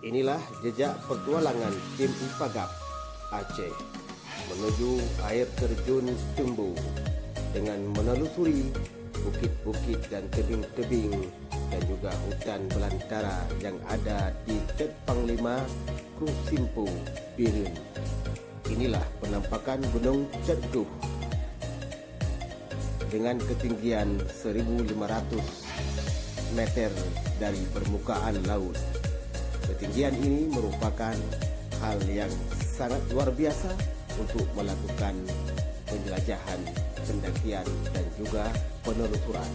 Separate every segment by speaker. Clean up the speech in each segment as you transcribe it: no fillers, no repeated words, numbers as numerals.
Speaker 1: Inilah jejak petualangan tim Ipagap Aceh menuju air terjun Teumbo dengan menelusuri bukit-bukit dan tebing-tebing dan juga hutan belantara yang ada di Ket Panglima, Simpo, Bireuen. Inilah penampakan Gunung Terjun dengan ketinggian 1.500 meter dari permukaan laut. Ketinggian ini merupakan hal yang sangat luar biasa untuk melakukan penjelajahan, pendakian, dan juga penelusuran.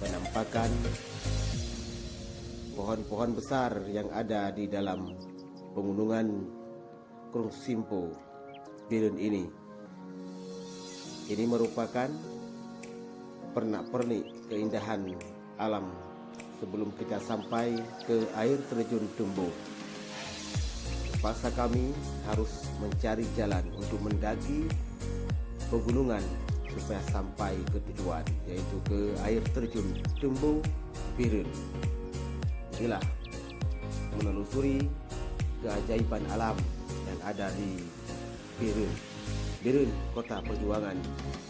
Speaker 1: Penampakan pohon-pohon besar yang ada di dalam pegunungan Simpo, Bireuen ini merupakan pernak-pernik keindahan alam sebelum kita sampai ke air terjun Teumbo. Terpaksa kami harus mencari jalan untuk mendaki pegunungan supaya sampai ke tujuan, yaitu ke air terjun Teumbo, Bireuen. Inilah menelusuri keajaiban alam yang ada di Bireuen. Bireuen, kota perjuangan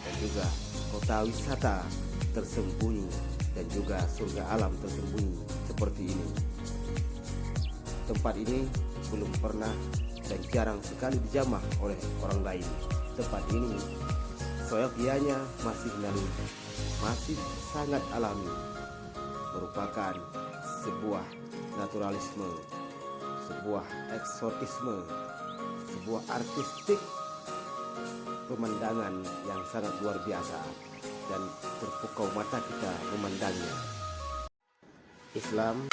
Speaker 1: dan juga kota wisata tersembunyi dan juga surga alam tersembunyi seperti ini. Tempat ini belum pernah dan jarang sekali dijamah oleh orang lain. Tempat ini soyogianya masih masih sangat alami, merupakan sebuah naturalisme, sebuah eksotisme, sebuah artistik pemandangan yang sangat luar biasa dan terpukau mata kita memandangnya. Islam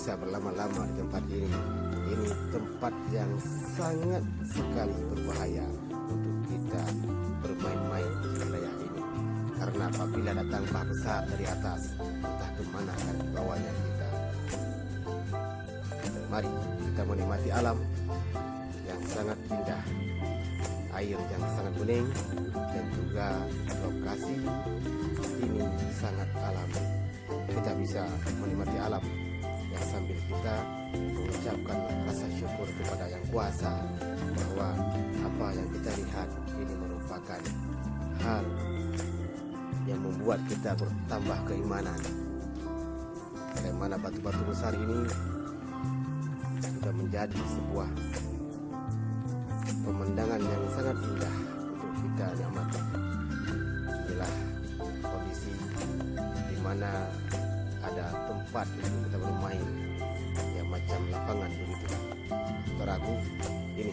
Speaker 1: bisa berlama-lama di tempat ini. Ini tempat yang sangat sekali berbahaya untuk kita bermain-main di wilayah ini. Karena apabila datang bah besar dari atas, entah kemana akan bawanya kita. Mari kita menikmati alam yang sangat indah, air yang sangat bening, dan juga lokasi ini sangat alami. Kita bisa menikmati alam yang sambil kita mengucapkan rasa syukur kepada Yang Kuasa bahwa apa yang kita lihat ini merupakan hal yang membuat kita bertambah keimanan. Bagaimana batu-batu besar ini sudah menjadi sebuah pemandangan yang sangat indah untuk kita nikmati. Inilah kondisi di mana ada tempat untuk kita bermain yang macam lapangan begitu. Saudaraku, ini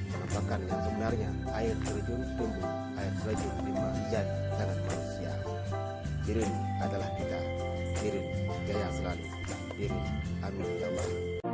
Speaker 1: penampakan yang sebenarnya air terjun Teumbo, air terjun 5 jari tangan manusia. Bireuen adalah kita. Bireuen jaya selalu. Bireuen, amin ya Allah.